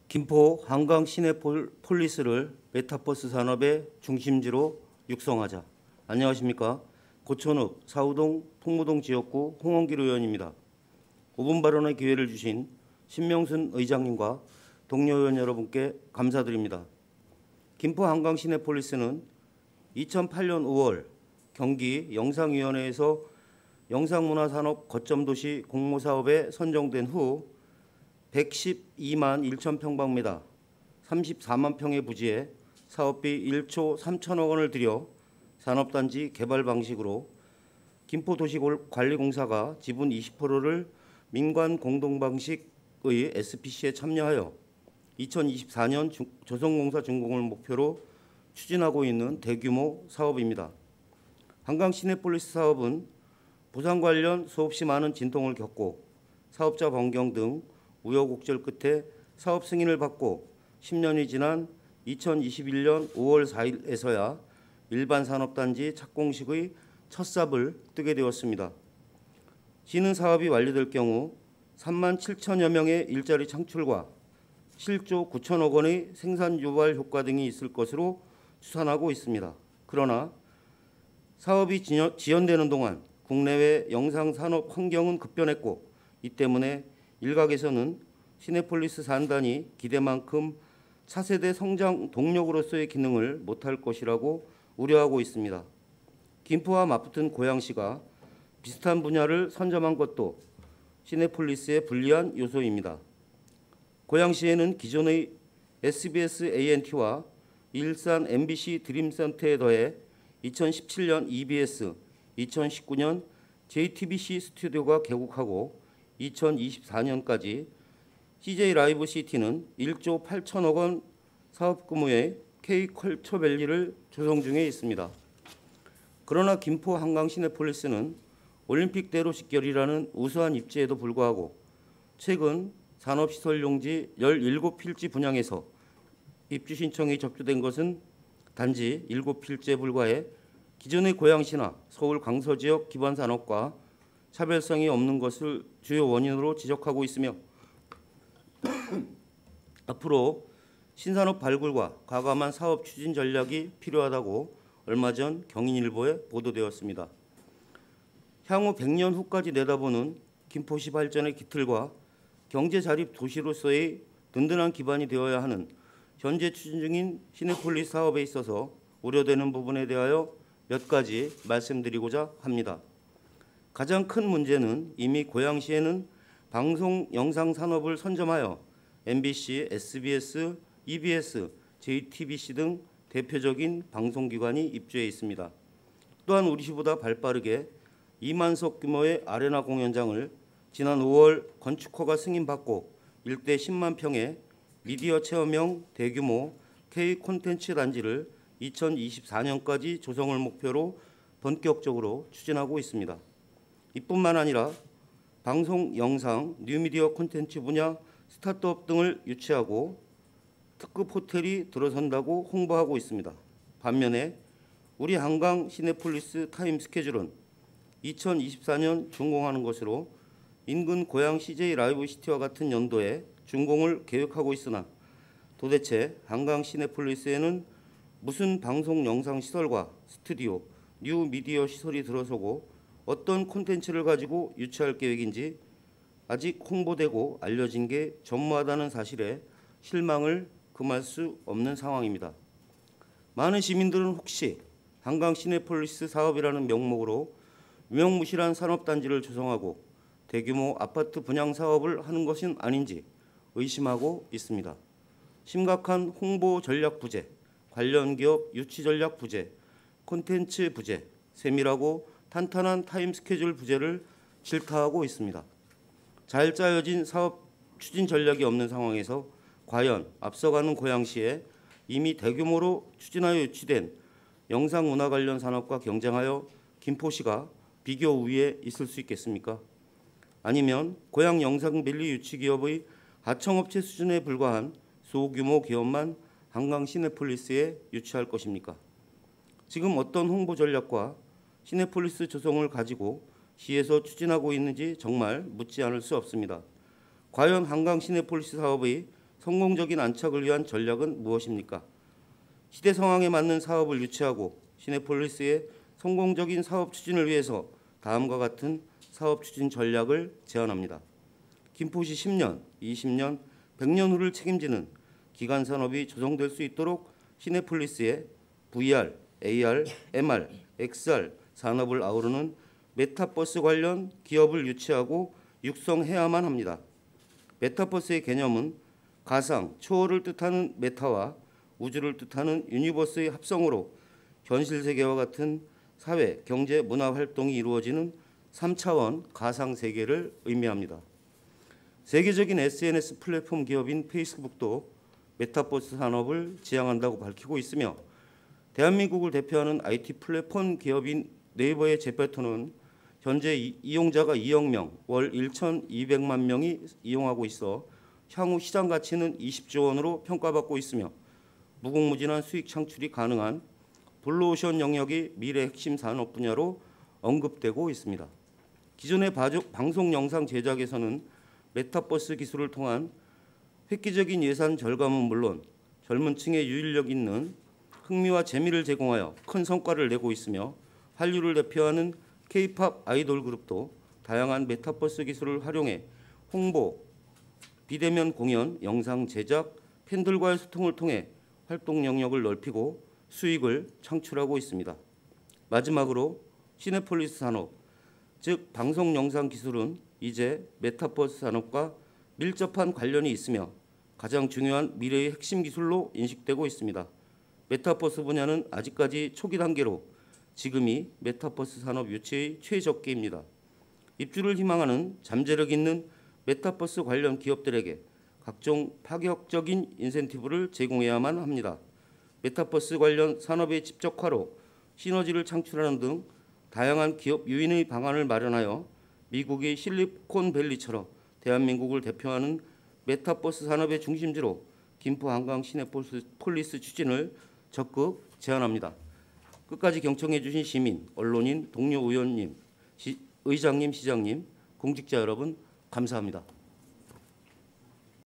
김포 한강 시내폴리스를 메타버스 산업의 중심지로 육성하자. 안녕하십니까? 고촌읍 사우동 풍무동 지역구 홍원길 의원입니다. 5분 발언의 기회를 주신 신명순 의장님과 동료 의원 여러분께 감사드립니다. 김포 한강 시내폴리스는 2008년 5월 경기 영상위원회에서 영상문화산업 거점도시 공모사업에 선정된 후 112만 1천 평방미터 34만 평의 부지에 사업비 1조 3천억 원을 들여 산업단지 개발 방식으로 김포도시관리공사가 지분 20%를 민관 공동방식의 SPC에 참여하여 2024년 조선공사 준공을 목표로 추진하고 있는 대규모 사업입니다. 한강 시내폴리스 사업은 부상 관련 수없이 많은 진통을 겪고 사업자 변경 등 우여곡절 끝에 사업 승인을 받고 10년이 지난 2021년 5월 4일에서야 일반 산업단지 착공식의 첫 삽을 뜨게 되었습니다. 시는 사업이 완료될 경우 3만 7천여 명의 일자리 창출과 7조 9천억 원의 생산 유발 효과 등이 있을 것으로 추산하고 있습니다. 그러나 사업이 지연되는 동안 국내외 영상산업 환경은 급변했고 이 때문에 일각에서는 시내폴리스 산단이 기대만큼 차세대 성장 동력으로서의 기능을 못할 것이라고 우려하고 있습니다. 김포와 맞붙은 고양시가 비슷한 분야를 선점한 것도 시내폴리스의 불리한 요소입니다. 고양시에는 기존의 SBS ANT와 일산 MBC 드림센터에 더해 2017년 EBS, 2019년 JTBC 스튜디오가 개국하고 2024년까지 CJ 라이브 시티는 1조 8천억 원 사업 규모의 K컬처밸리를 조성 중에 있습니다. 그러나 김포 한강 시내폴리스는 올림픽대로 직결이라는 우수한 입지에도 불구하고 최근 산업시설 용지 17필지 분양에서 입주 신청이 접수된 것은 단지 7필지에 불과해 기존의 고양시나 서울 강서지역 기반 산업과 차별성이 없는 것을 주요 원인으로 지적하고 있으며 앞으로 신산업 발굴과 과감한 사업 추진 전략이 필요하다고 얼마 전 경인일보에 보도되었습니다. 향후 100년 후까지 내다보는 김포시 발전의 기틀과 경제 자립 도시로서의 든든한 기반이 되어야 하는 현재 추진 중인 시내폴리스 사업에 있어서 우려되는 부분에 대하여 몇 가지 말씀드리고자 합니다. 가장 큰 문제는 이미 고양시에는 방송 영상 산업을 선점하여 MBC, SBS, EBS, JTBC 등 대표적인 방송기관이 입주해 있습니다. 또한 우리시보다 발빠르게 2만석 규모의 아레나 공연장을 지난 5월 건축허가 승인받고 일대 10만 평의 미디어 체험형 대규모 K 콘텐츠 단지를 2024년까지 조성을 목표로 본격적으로 추진하고 있습니다. 이뿐만 아니라 방송, 영상, 뉴미디어 콘텐츠 분야 스타트업 등을 유치하고 특급 호텔이 들어선다고 홍보하고 있습니다. 반면에 우리 한강 시내폴리스 타임 스케줄은 2024년 준공하는 것으로 인근 고양 CJ 라이브 시티와 같은 연도에 준공을 계획하고 있으나 도대체 한강 시내폴리스에는 무슨 방송 영상 시설과 스튜디오, 뉴미디어 시설이 들어서고 어떤 콘텐츠를 가지고 유치할 계획인지 아직 홍보되고 알려진 게 전무하다는 사실에 실망을 금할 수 없는 상황입니다. 많은 시민들은 혹시 한강 시내폴리스 사업이라는 명목으로 유명무실한 산업단지를 조성하고 대규모 아파트 분양 사업을 하는 것은 아닌지 의심하고 있습니다. 심각한 홍보 전략 부재, 관련 기업 유치 전략 부재, 콘텐츠 부재, 세밀하고 탄탄한 타임 스케줄 부재를 질타하고 있습니다. 잘 짜여진 사업 추진 전략이 없는 상황에서 과연 앞서가는 고양시에 이미 대규모로 추진하여 유치된 영상문화 관련 산업과 경쟁하여 김포시가 비교 우위에 있을 수 있겠습니까? 아니면 고양 영상밸리 유치 기업의 하청업체 수준에 불과한 소규모 기업만 한강 시내폴리스에 유치할 것입니까? 지금 어떤 홍보 전략과 시내폴리스 조성을 가지고 시에서 추진하고 있는지 정말 묻지 않을 수 없습니다. 과연 한강 시내폴리스 사업의 성공적인 안착을 위한 전략은 무엇입니까? 시대 상황에 맞는 사업을 유치하고 시내폴리스의 성공적인 사업 추진을 위해서 다음과 같은 사업 추진 전략을 제안합니다. 김포시 10년, 20년, 100년 후를 책임지는 기간 산업이 조성될 수 있도록 시내폴리스에 VR, AR, MR, XR 산업을 아우르는 메타버스 관련 기업을 유치하고 육성해야만 합니다. 메타버스의 개념은 가상, 초월을 뜻하는 메타와 우주를 뜻하는 유니버스의 합성으로 현실 세계와 같은 사회, 경제, 문화 활동이 이루어지는 3차원 가상 세계를 의미합니다. 세계적인 SNS 플랫폼 기업인 페이스북도 메타버스 산업을 지향한다고 밝히고 있으며 대한민국을 대표하는 IT 플랫폼 기업인 네이버의 제페토는 현재 이용자가 2억 명, 월 1,200만 명이 이용하고 있어 향후 시장 가치는 20조 원으로 평가받고 있으며 무궁무진한 수익 창출이 가능한 블루오션 영역이 미래 핵심 산업 분야로 언급되고 있습니다. 기존의 방송 영상 제작에서는 메타버스 기술을 통한 획기적인 예산 절감은 물론 젊은 층에 유인력 있는 흥미와 재미를 제공하여 큰 성과를 내고 있으며 한류를 대표하는 K-팝 아이돌 그룹도 다양한 메타버스 기술을 활용해 홍보, 비대면 공연, 영상 제작, 팬들과의 소통을 통해 활동 영역을 넓히고 수익을 창출하고 있습니다. 마지막으로 시네폴리스 산업, 즉 방송 영상 기술은 이제 메타버스 산업과 밀접한 관련이 있으며 가장 중요한 미래의 핵심 기술로 인식되고 있습니다. 메타버스 분야는 아직까지 초기 단계로 지금이 메타버스 산업 유치의 최적기입니다. 입주를 희망하는 잠재력 있는 메타버스 관련 기업들에게 각종 파격적인 인센티브를 제공해야만 합니다. 메타버스 관련 산업의 집적화로 시너지를 창출하는 등 다양한 기업 유인의 방안을 마련하여 미국의 실리콘밸리처럼 대한민국을 대표하는 메타버스 산업의 중심지로 김포 한강 시내폴리스 추진을 적극 제안합니다. 끝까지 경청해 주신 시민, 언론인, 동료 의원님, 의장님, 시장님, 공직자 여러분 감사합니다.